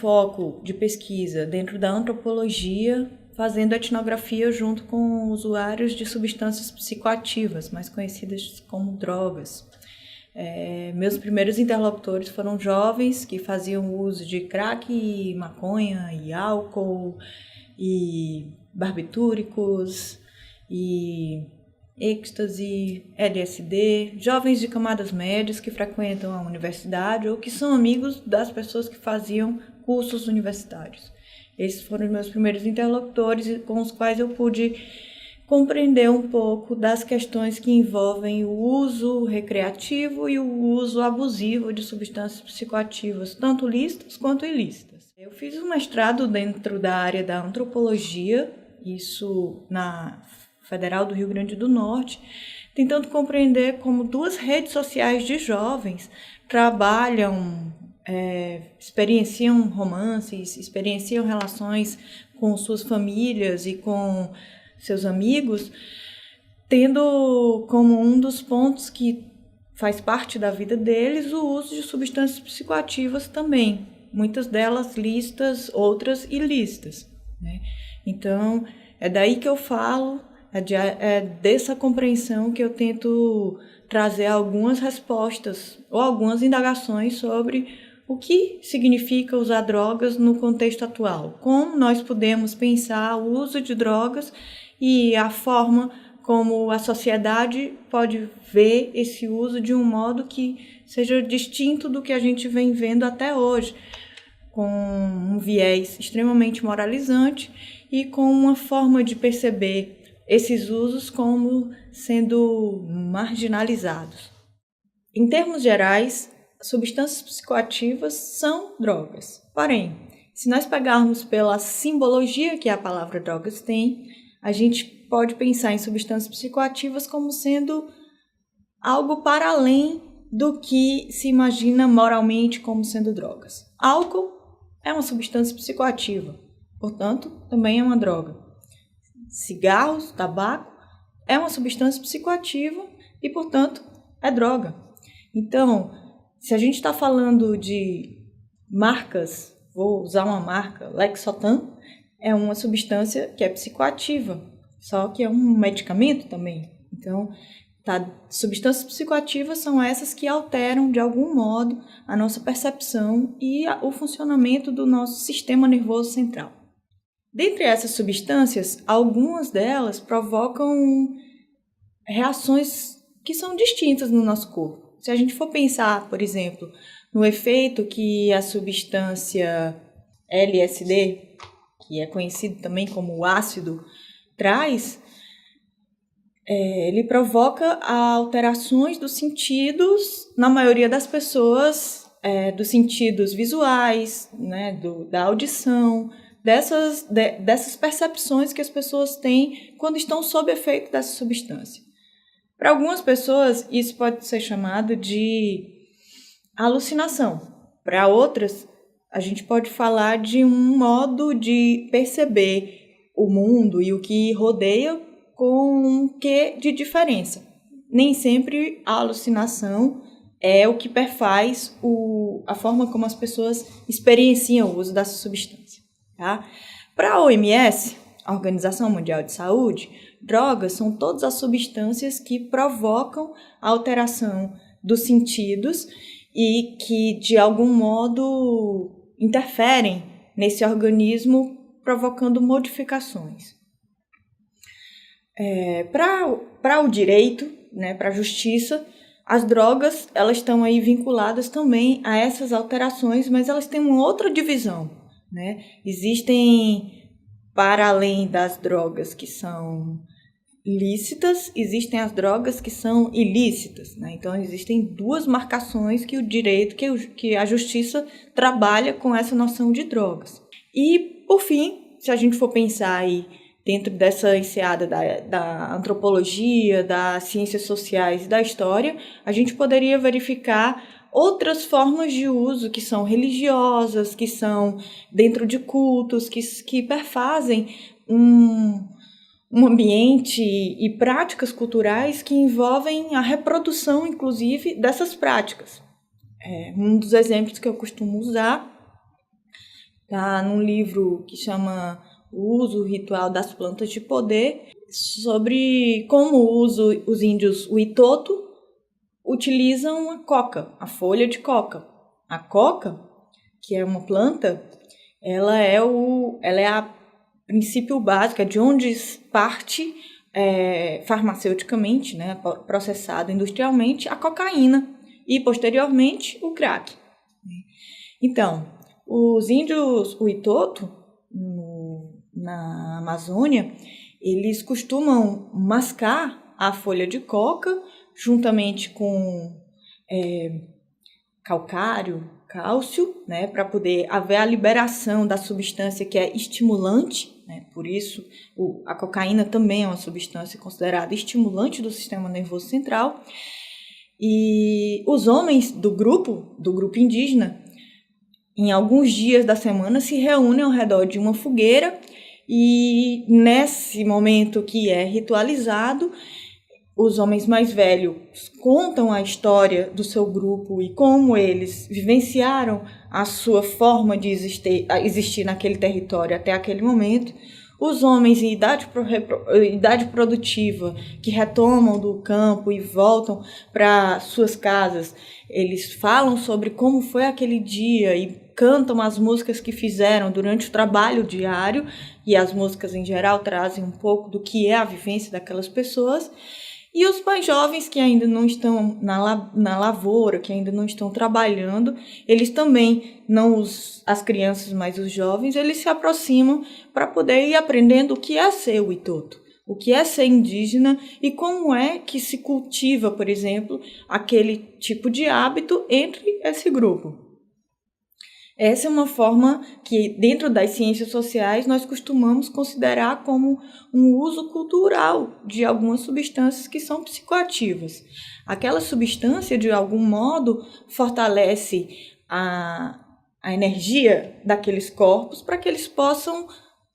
foco de pesquisa dentro da antropologia, fazendo etnografia junto com usuários de substâncias psicoativas, mais conhecidas como drogas. Meus primeiros interlocutores foram jovens que faziam uso de crack, maconha e álcool, e barbitúricos, e êxtase, LSD, jovens de camadas médias que frequentam a universidade ou que são amigos das pessoas que faziam cursos universitários. Esses foram os meus primeiros interlocutores com os quais eu pude compreender um pouco das questões que envolvem o uso recreativo e o uso abusivo de substâncias psicoativas, tanto lícitas quanto ilícitas. Eu fiz um mestrado dentro da área da antropologia, isso na Federal do Rio Grande do Norte, tentando compreender como duas redes sociais de jovens trabalham, experienciam romances, experienciam relações com suas famílias e com seus amigos, tendo como um dos pontos que faz parte da vida deles o uso de substâncias psicoativas também, muitas delas lícitas, outras ilícitas, né? Então, é daí que eu falo, é dessa compreensão que eu tento trazer algumas respostas ou algumas indagações sobre o que significa usar drogas no contexto atual, como nós podemos pensar o uso de drogas e a forma como a sociedade pode ver esse uso de um modo que seja distinto do que a gente vem vendo até hoje, com um viés extremamente moralizante e com uma forma de perceber esses usos como sendo marginalizados. Em termos gerais, substâncias psicoativas são drogas. Porém, se nós pegarmos pela simbologia que a palavra drogas tem, a gente pode pensar em substâncias psicoativas como sendo algo para além do que se imagina moralmente como sendo drogas. Álcool é uma substância psicoativa, portanto, também é uma droga. Cigarros, tabaco, é uma substância psicoativa e, portanto, é droga. Então, se a gente está falando de marcas, vou usar uma marca, Lexotan, é uma substância que é psicoativa, só que é um medicamento também. Então, substâncias psicoativas são essas que alteram, de algum modo, a nossa percepção e o funcionamento do nosso sistema nervoso central. Dentre essas substâncias, algumas delas provocam reações que são distintas no nosso corpo. Se a gente for pensar, por exemplo, no efeito que a substância LSD, que é conhecido também como ácido, traz, ele provoca alterações dos sentidos, na maioria das pessoas, dos sentidos visuais, né, da audição, dessas percepções que as pessoas têm quando estão sob efeito dessa substância. Para algumas pessoas, isso pode ser chamado de alucinação. Para outras, a gente pode falar de um modo de perceber o mundo e o que rodeia com um quê de diferença. Nem sempre a alucinação é o que perfaz a forma como as pessoas experienciam o uso dessa substância. Tá? Para a OMS, a Organização Mundial de Saúde, drogas são todas as substâncias que provocam a alteração dos sentidos e que, de algum modo, interferem nesse organismo, provocando modificações. Para o direito, né, para a justiça, as drogas elas estão aí vinculadas também a essas alterações, mas elas têm uma outra divisão, né? Existem, para além das drogas que são lícitas, existem as drogas que são ilícitas, né? Então, existem duas marcações que o direito, que a justiça trabalha com essa noção de drogas. E, por fim, se a gente for pensar aí dentro dessa enseada da antropologia, das ciências sociais e da história, a gente poderia verificar outras formas de uso que são religiosas, que são dentro de cultos, que perfazem um ambiente e práticas culturais que envolvem a reprodução, inclusive, dessas práticas. Um dos exemplos que eu costumo usar tá num livro que chama O Uso Ritual das Plantas de Poder, sobre como os índios Witoto utilizam a coca, a folha de coca. A coca, que é uma planta, ela é a princípio básico, é de onde parte farmaceuticamente, né, processado industrialmente, a cocaína e, posteriormente, o crack. Então, os índios Witoto, na Amazônia, eles costumam mascar a folha de coca juntamente com calcário, cálcio, né, para poder haver a liberação da substância que é estimulante, né, por isso a cocaína também é uma substância considerada estimulante do sistema nervoso central. E os homens do grupo indígena, em alguns dias da semana, se reúnem ao redor de uma fogueira e nesse momento que é ritualizado, os homens mais velhos contam a história do seu grupo e como eles vivenciaram a sua forma de existir naquele território até aquele momento. Os homens em idade produtiva que retomam do campo e voltam para suas casas, eles falam sobre como foi aquele dia e cantam as músicas que fizeram durante o trabalho diário, e as músicas em geral trazem um pouco do que é a vivência daquelas pessoas. E os mais jovens que ainda não estão na lavoura, que ainda não estão trabalhando, eles também, não as crianças, mas os jovens, eles se aproximam para poder ir aprendendo o que é ser Witoto, o que é ser indígena e como é que se cultiva, por exemplo, aquele tipo de hábito entre esse grupo. Essa é uma forma que, dentro das ciências sociais, nós costumamos considerar como um uso cultural de algumas substâncias que são psicoativas. Aquela substância, de algum modo, fortalece a energia daqueles corpos para que eles possam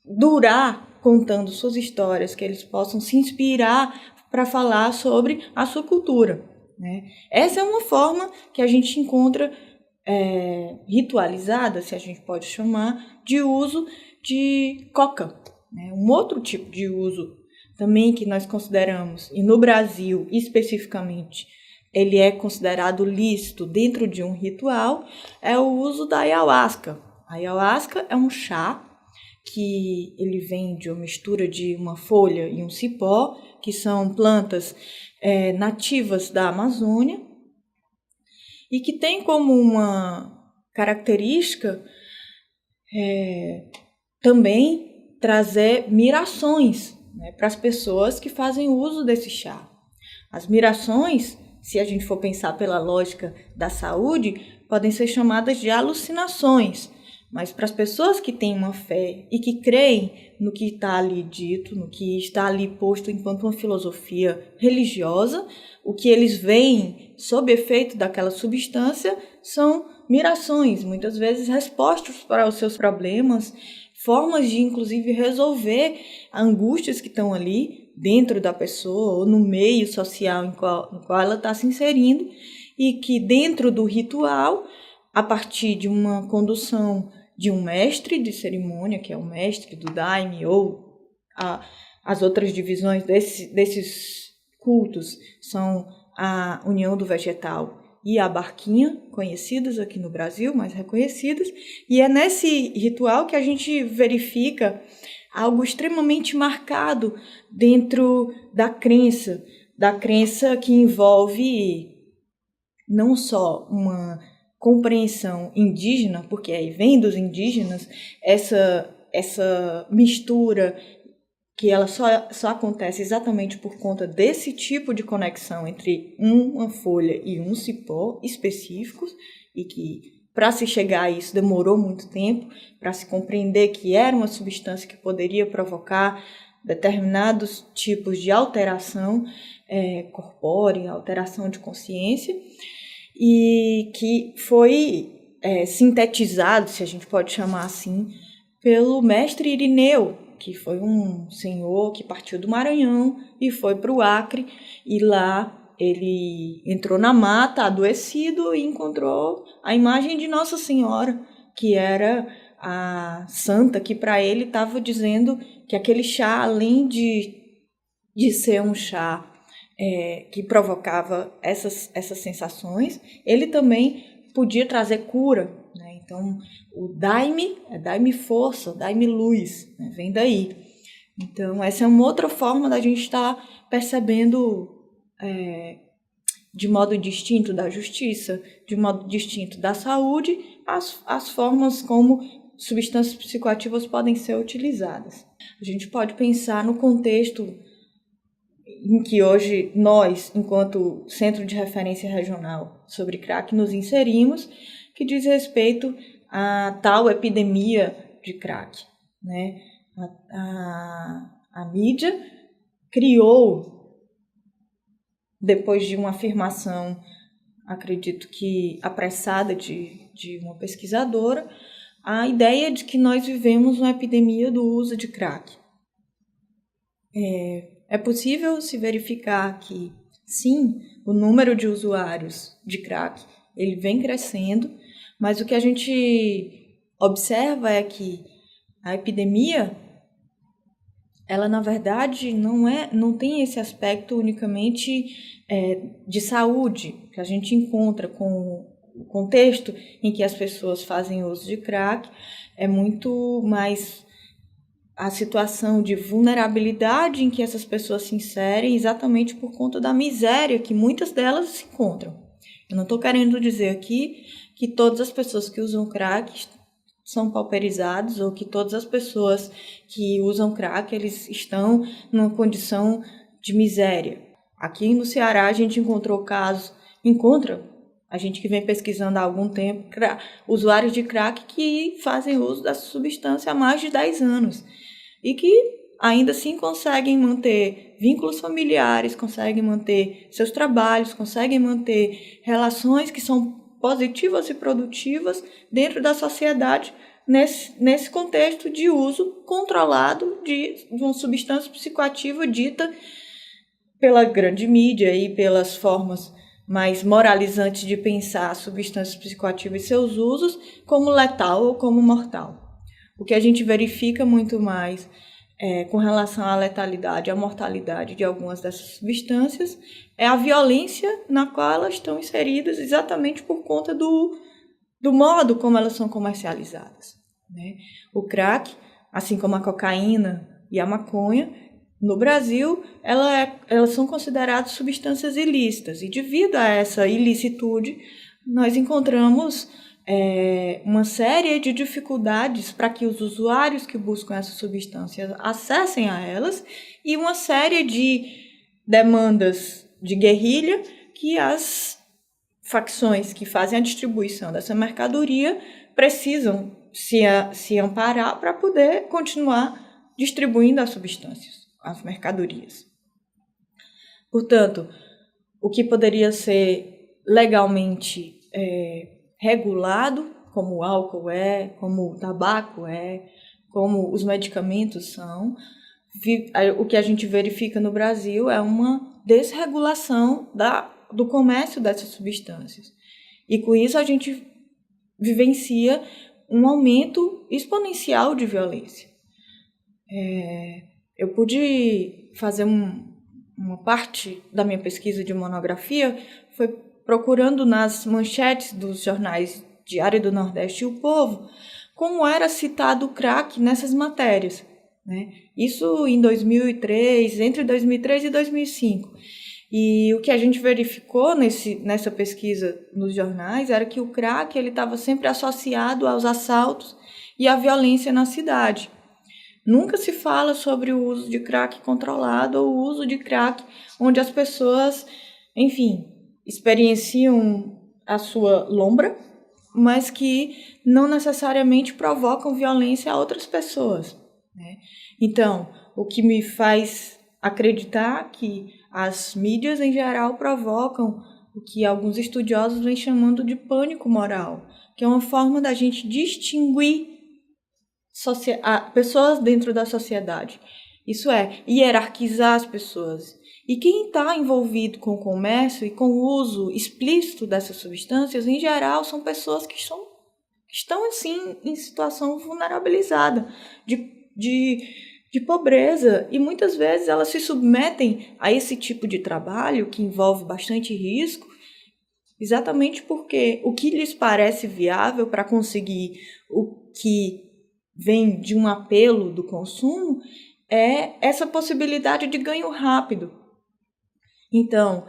durar contando suas histórias, que eles possam se inspirar para falar sobre a sua cultura, né? Essa é uma forma que a gente encontra ritualizada, se a gente pode chamar, de uso de coca, né? Um outro tipo de uso também que nós consideramos, e no Brasil especificamente, ele é considerado lícito dentro de um ritual, é o uso da ayahuasca. A ayahuasca é um chá que ele vem de uma mistura de uma folha e um cipó, que são plantas nativas da Amazônia, e que tem como uma característica também trazer mirações, né, para as pessoas que fazem uso desse chá. As mirações, se a gente for pensar pela lógica da saúde, podem ser chamadas de alucinações, mas para as pessoas que têm uma fé e que creem no que está ali dito, no que está ali posto enquanto uma filosofia religiosa, o que eles veem sob efeito daquela substância são mirações, muitas vezes respostas para os seus problemas, formas de, inclusive, resolver angústias que estão ali dentro da pessoa ou no meio social no qual ela está se inserindo, e que dentro do ritual, a partir de uma condução de um mestre de cerimônia, que é o mestre do daime, ou as outras divisões desses cultos são a união do vegetal e a barquinha, conhecidas aqui no Brasil, mas reconhecidas, e é nesse ritual que a gente verifica algo extremamente marcado dentro da crença que envolve não só uma compreensão indígena, porque aí vem dos indígenas, essa mistura que ela só acontece exatamente por conta desse tipo de conexão entre uma folha e um cipó específicos, e que para se chegar a isso demorou muito tempo, para se compreender que era uma substância que poderia provocar determinados tipos de alteração corpórea, alteração de consciência, e que foi sintetizado, se a gente pode chamar assim, pelo mestre Irineu, que foi um senhor que partiu do Maranhão e foi para o Acre, e lá ele entrou na mata adoecido e encontrou a imagem de Nossa Senhora, que era a santa que para ele estava dizendo que aquele chá, além de ser um chá que provocava essas sensações, ele também podia trazer cura, né? Então, o Dai-me é Dai-me força, Dai-me luz, né? Vem daí. Então, essa é uma outra forma da gente estar percebendo de modo distinto da justiça, de modo distinto da saúde, as formas como substâncias psicoativas podem ser utilizadas. A gente pode pensar no contexto em que hoje nós, enquanto Centro de Referência Regional sobre crack, nos inserimos, que diz respeito à tal epidemia de crack, né? A mídia criou, depois de uma afirmação, acredito que apressada de uma pesquisadora, a ideia de que nós vivemos uma epidemia do uso de crack. É possível se verificar que, sim, o número de usuários de crack ele vem crescendo, mas o que a gente observa é que a epidemia, ela na verdade não tem esse aspecto unicamente de saúde, que a gente encontra com o contexto em que as pessoas fazem uso de crack, é muito mais a situação de vulnerabilidade em que essas pessoas se inserem exatamente por conta da miséria que muitas delas se encontram. Eu não estou querendo dizer aqui que todas as pessoas que usam crack são pauperizados ou que todas as pessoas que usam crack eles estão numa condição de miséria. Aqui no Ceará a gente a gente que vem pesquisando há algum tempo, usuários de crack que fazem uso dessa substância há mais de 10 anos e que ainda assim conseguem manter vínculos familiares, conseguem manter seus trabalhos, conseguem manter relações que são positivas e produtivas dentro da sociedade nesse contexto de uso controlado de uma substância psicoativa dita pela grande mídia e pelas formas mais moralizantes de pensar substâncias psicoativas e seus usos como letal ou como mortal. O que a gente verifica muito mais com relação à letalidade e à mortalidade de algumas dessas substâncias é a violência na qual elas estão inseridas exatamente por conta do modo como elas são comercializadas, né? O crack, assim como a cocaína e a maconha, no Brasil, elas são consideradas substâncias ilícitas e devido a essa ilicitude, nós encontramos uma série de dificuldades para que os usuários que buscam essas substâncias acessem a elas e uma série de demandas de guerrilha que as facções que fazem a distribuição dessa mercadoria precisam se amparar para poder continuar distribuindo as substâncias, as mercadorias. Portanto, o que poderia ser legalmente regulado, como o álcool como o tabaco como os medicamentos são, o que a gente verifica no Brasil é uma desregulação do comércio dessas substâncias. E com isso a gente vivencia um aumento exponencial de violência. Eu pude fazer uma parte da minha pesquisa de monografia, foi procurando nas manchetes dos jornais Diário do Nordeste e O Povo, como era citado o crack nessas matérias, né? Isso em 2003, entre 2003 e 2005. E o que a gente verificou nessa pesquisa nos jornais era que o crack estava sempre associado aos assaltos e à violência na cidade. Nunca se fala sobre o uso de crack controlado ou o uso de crack onde as pessoas, enfim, experienciam a sua lombra, mas que não necessariamente provocam violência a outras pessoas, né? Então, o que me faz acreditar que as mídias em geral provocam o que alguns estudiosos vêm chamando de pânico moral, que é uma forma da gente distinguir pessoas dentro da sociedade. Isso é, hierarquizar as pessoas. E quem está envolvido com o comércio e com o uso explícito dessas substâncias, em geral, são pessoas que são estão, assim, em situação vulnerabilizada, de pobreza, e muitas vezes elas se submetem a esse tipo de trabalho que envolve bastante risco, exatamente porque o que lhes parece viável para conseguir o que vem de um apelo do consumo é essa possibilidade de ganho rápido. Então,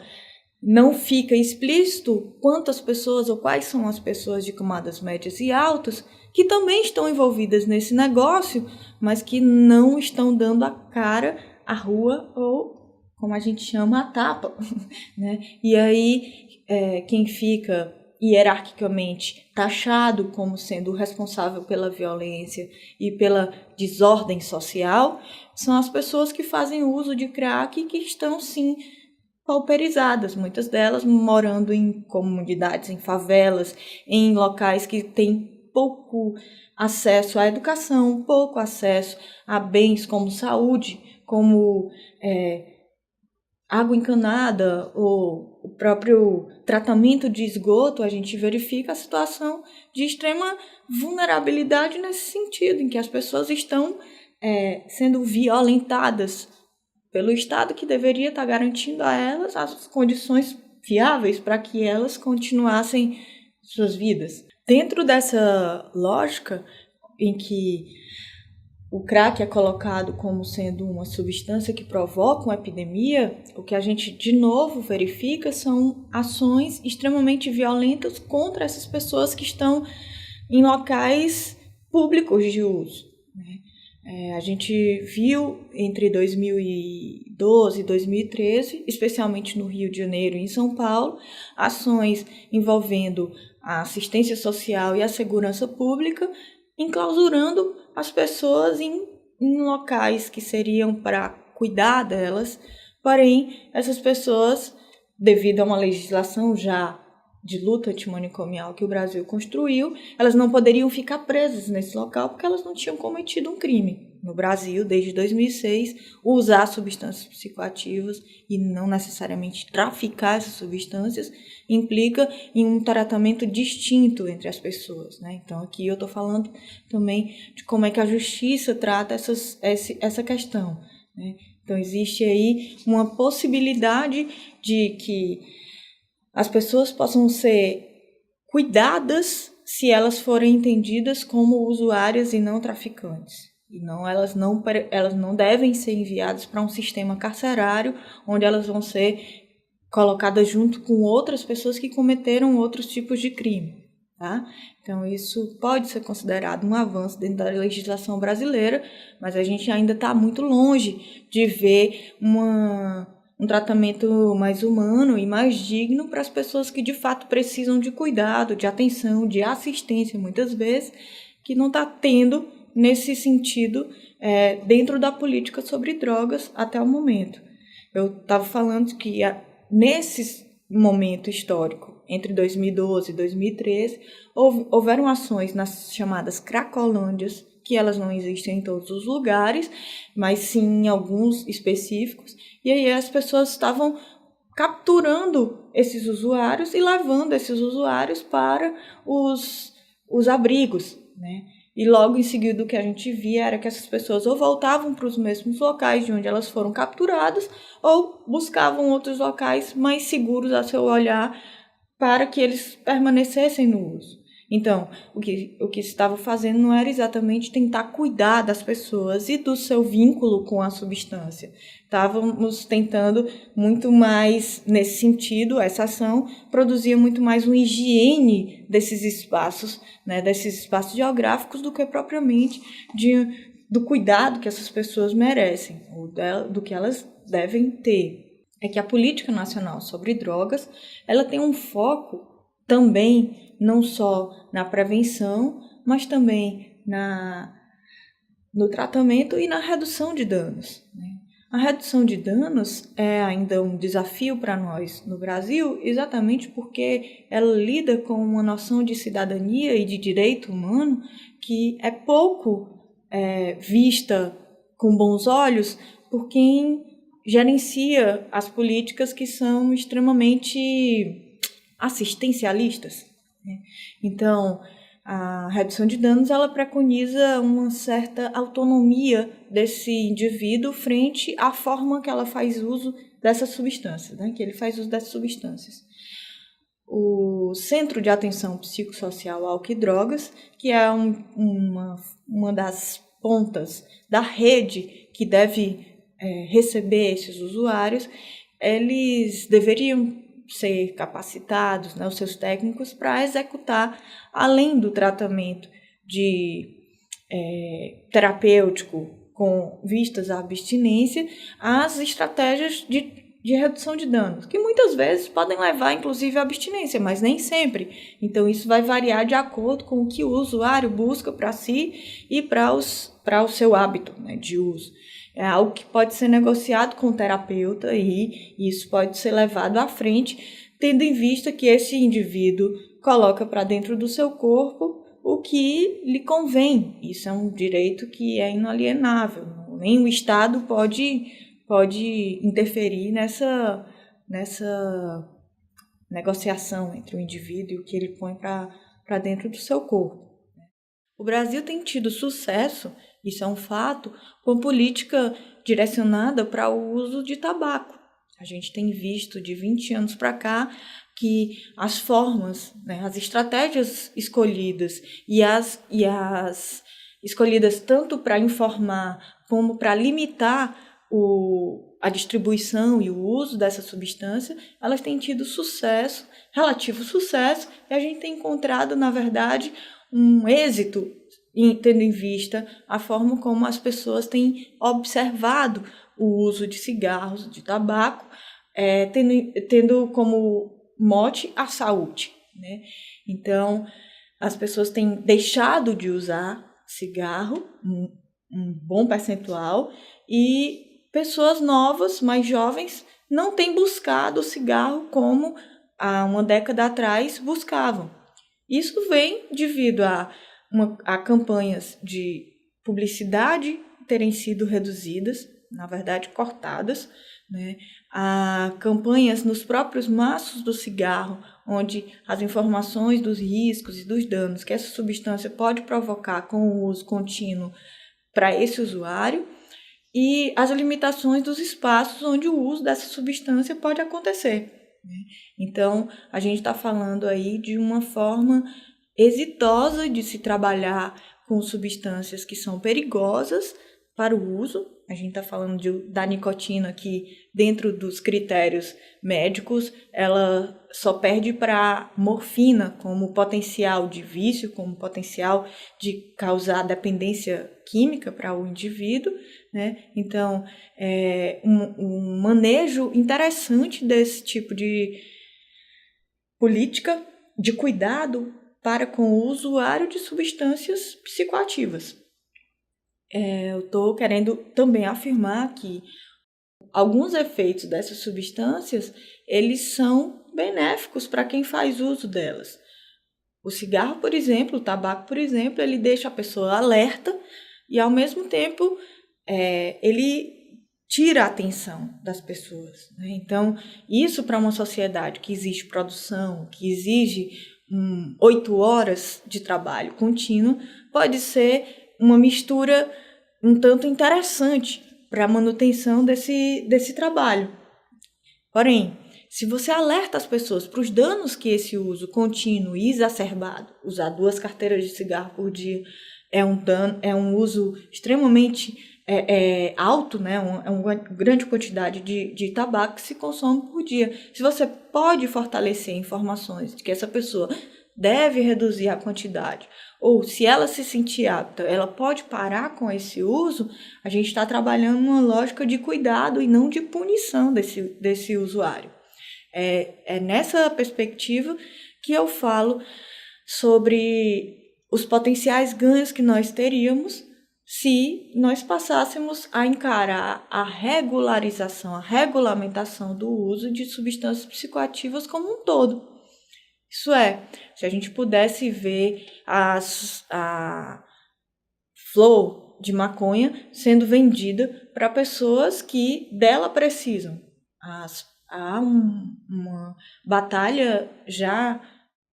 não fica explícito quantas pessoas ou quais são as pessoas de camadas médias e altas que também estão envolvidas nesse negócio, mas que não estão dando a cara à rua ou, como a gente chama, a tapa, né? E aí, quem fica hierarquicamente taxado como sendo o responsável pela violência e pela desordem social são as pessoas que fazem uso de crack e que estão, sim, pauperizadas, muitas delas morando em comunidades, em favelas, em locais que têm pouco acesso à educação, pouco acesso a bens como saúde, como água encanada ou o próprio tratamento de esgoto. A gente verifica a situação de extrema vulnerabilidade nesse sentido, em que as pessoas estão sendo violentadas pelo Estado, que deveria estar garantindo a elas as condições viáveis para que elas continuassem suas vidas. Dentro dessa lógica em que o crack é colocado como sendo uma substância que provoca uma epidemia, o que a gente de novo verifica são ações extremamente violentas contra essas pessoas que estão em locais públicos de uso, né? A gente viu entre 2012 e 2013, especialmente no Rio de Janeiro e em São Paulo, ações envolvendo a assistência social e a segurança pública, enclausurando as pessoas em locais que seriam para cuidar delas, porém, essas pessoas, devido a uma legislação já de luta antimanicomial que o Brasil construiu, elas não poderiam ficar presas nesse local porque elas não tinham cometido um crime. No Brasil, desde 2006, usar substâncias psicoativas e não necessariamente traficar essas substâncias implica em um tratamento distinto entre as pessoas, né? Então, aqui eu estou falando também de como é que a justiça trata essa questão, né? Então, existe aí uma possibilidade de que as pessoas possam ser cuidadas se elas forem entendidas como usuárias e não traficantes. E elas não devem ser enviadas para um sistema carcerário onde elas vão ser colocadas junto com outras pessoas que cometeram outros tipos de crime, tá? Então, isso pode ser considerado um avanço dentro da legislação brasileira, mas a gente ainda está muito longe de ver um tratamento mais humano e mais digno para as pessoas que de fato precisam de cuidado, de atenção, de assistência, muitas vezes, que não está tendo nesse sentido dentro da política sobre drogas até o momento. Eu estava falando que nesse momento histórico, entre 2012 e 2013, houveram ações nas chamadas cracolândias, que elas não existem em todos os lugares, mas sim em alguns específicos, e aí as pessoas estavam capturando esses usuários e levando esses usuários para os abrigos, né? E logo em seguida o que a gente via era que essas pessoas ou voltavam para os mesmos locais de onde elas foram capturadas ou buscavam outros locais mais seguros a seu olhar para que eles permanecessem no uso. Então, o que se estava fazendo não era exatamente tentar cuidar das pessoas e do seu vínculo com a substância. Estávamos tentando muito mais, nesse sentido, essa ação produzia muito mais uma higiene desses espaços, né, desses espaços geográficos, do que propriamente do cuidado que essas pessoas merecem, ou do que elas devem ter. É que a Política Nacional sobre Drogas, ela tem um foco também não só na prevenção, mas também no tratamento e na redução de danos, né? A redução de danos é ainda um desafio para nós no Brasil, exatamente porque ela lida com uma noção de cidadania e de direito humano que é pouco vista com bons olhos por quem gerencia as políticas que são extremamente assistencialistas. Então, A redução de danos, ela preconiza uma certa autonomia desse indivíduo frente à forma que ela faz uso dessas substâncias, né? Que ele faz uso dessas substâncias. O Centro de Atenção Psicossocial Álcool e Drogas, que é uma das pontas da rede que deve receber esses usuários, eles deveriam ser capacitados, né, os seus técnicos, para executar, além do tratamento terapêutico com vistas à abstinência, as estratégias de redução de danos, que muitas vezes podem levar, inclusive, à abstinência, mas nem sempre. Então, isso vai variar de acordo com o que o usuário busca para si e para o seu hábito, né, de uso. É algo que pode ser negociado com o terapeuta e isso pode ser levado à frente, tendo em vista que esse indivíduo coloca para dentro do seu corpo o que lhe convém. Isso é um direito que é inalienável. Nem o Estado pode interferir nessa negociação entre o indivíduo e o que ele põe para dentro do seu corpo. O Brasil tem tido sucesso, isso é um fato, com política direcionada para o uso de tabaco. A gente tem visto de 20 anos para cá que as formas, né, as estratégias escolhidas e as escolhidas tanto para informar como para limitar a distribuição e o uso dessa substância, elas têm tido sucesso, relativo sucesso, e a gente tem encontrado, na verdade, um êxito, tendo em vista a forma como as pessoas têm observado o uso de cigarros, de tabaco, tendo como mote a saúde, né? Então, as pessoas têm deixado de usar cigarro, um bom percentual, e pessoas novas, mais jovens, não têm buscado o cigarro como há uma década atrás buscavam. Isso vem devido a campanhas de publicidade terem sido reduzidas, na verdade cortadas, né? A campanhas nos próprios maços do cigarro, onde as informações dos riscos e dos danos que essa substância pode provocar com o uso contínuo para esse usuário, e as limitações dos espaços onde o uso dessa substância pode acontecer. Então, a gente está falando aí de uma forma exitosa de se trabalhar com substâncias que são perigosas para o uso. A gente está falando da nicotina, que dentro dos critérios médicos, ela só perde para morfina como potencial de vício, como potencial de causar dependência química para o indivíduo, né? Então, um manejo interessante desse tipo de política de cuidado para com o usuário de substâncias psicoativas. Eu estou querendo também afirmar que alguns efeitos dessas substâncias, eles são benéficos para quem faz uso delas. O cigarro, por exemplo, o tabaco, por exemplo, ele deixa a pessoa alerta e, ao mesmo tempo, ele tira a atenção das pessoas, né? Então, isso para uma sociedade que exige produção, que exige 8 horas de trabalho contínuo, pode ser uma mistura um tanto interessante para a manutenção desse trabalho. Porém, se você alerta as pessoas para os danos que esse uso contínuo e exacerbado, usar 2 carteiras de cigarro por dia é um uso extremamente alto, né? É uma grande quantidade de tabaco que se consome por dia. Se você pode fortalecer informações de que essa pessoa deve reduzir a quantidade, ou se ela se sentir apta, ela pode parar com esse uso, a gente está trabalhando uma lógica de cuidado e não de punição desse usuário. É nessa perspectiva que eu falo sobre os potenciais ganhos que nós teríamos se nós passássemos a encarar a regularização, a regulamentação do uso de substâncias psicoativas como um todo. Isso é, se a gente pudesse ver a flor de maconha sendo vendida para pessoas que dela precisam. Há uma batalha já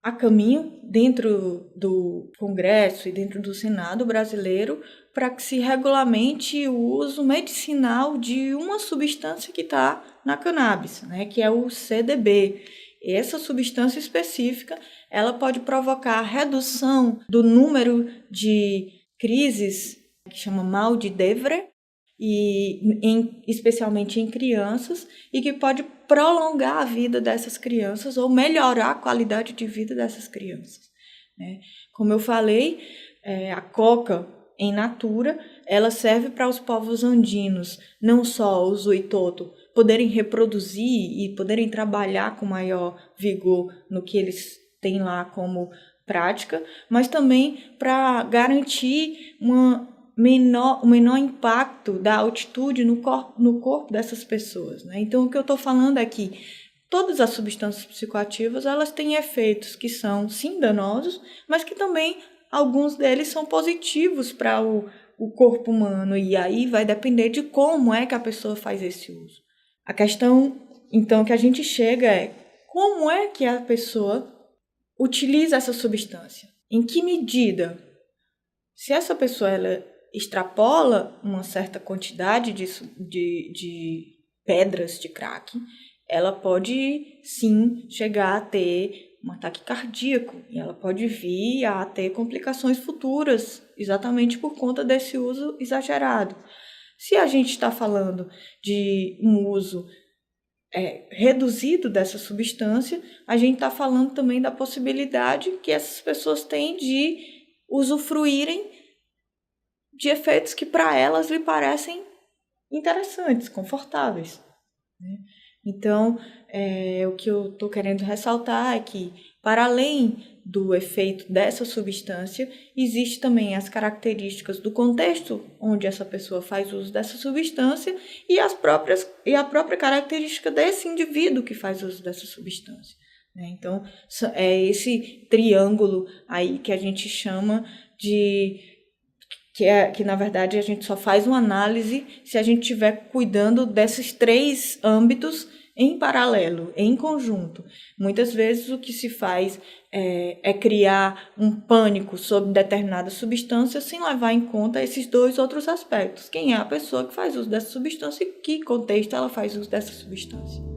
há caminho dentro do Congresso e dentro do Senado brasileiro para que se regulamente o uso medicinal de uma substância que está na cannabis, né, que é o CDB. Essa substância específica, ela pode provocar redução do número de crises, que chama mal de Devre, especialmente em crianças, e que pode prolongar a vida dessas crianças ou melhorar a qualidade de vida dessas crianças, né? Como eu falei, a coca em natura, ela serve para os povos andinos, não só os Uitoto, poderem reproduzir e poderem trabalhar com maior vigor no que eles têm lá como prática, mas também para garantir o menor impacto da altitude no corpo dessas pessoas, né? Então, o que eu estou falando é que todas as substâncias psicoativas, elas têm efeitos que são, sim, danosos, mas que também alguns deles são positivos para o corpo humano, e aí vai depender de como é que a pessoa faz esse uso. A questão, então, que a gente chega é como é que a pessoa utiliza essa substância? Em que medida? Se essa pessoa ela extrapola uma certa quantidade de pedras de crack, ela pode sim chegar a ter um ataque cardíaco e ela pode vir a ter complicações futuras, exatamente por conta desse uso exagerado. Se a gente está falando de um uso reduzido dessa substância, a gente está falando também da possibilidade que essas pessoas têm de usufruírem de efeitos que para elas lhe parecem interessantes, confortáveis, né? Então, o que eu estou querendo ressaltar é que, para além do efeito dessa substância, existe também as características do contexto onde essa pessoa faz uso dessa substância e a própria característica desse indivíduo que faz uso dessa substância, né? Então, é esse triângulo aí que a gente chama de... Que na verdade a gente só faz uma análise se a gente estiver cuidando desses três âmbitos em paralelo, em conjunto. Muitas vezes o que se faz é criar um pânico sobre determinada substância sem levar em conta esses dois outros aspectos. Quem é a pessoa que faz uso dessa substância e que contexto ela faz uso dessa substância.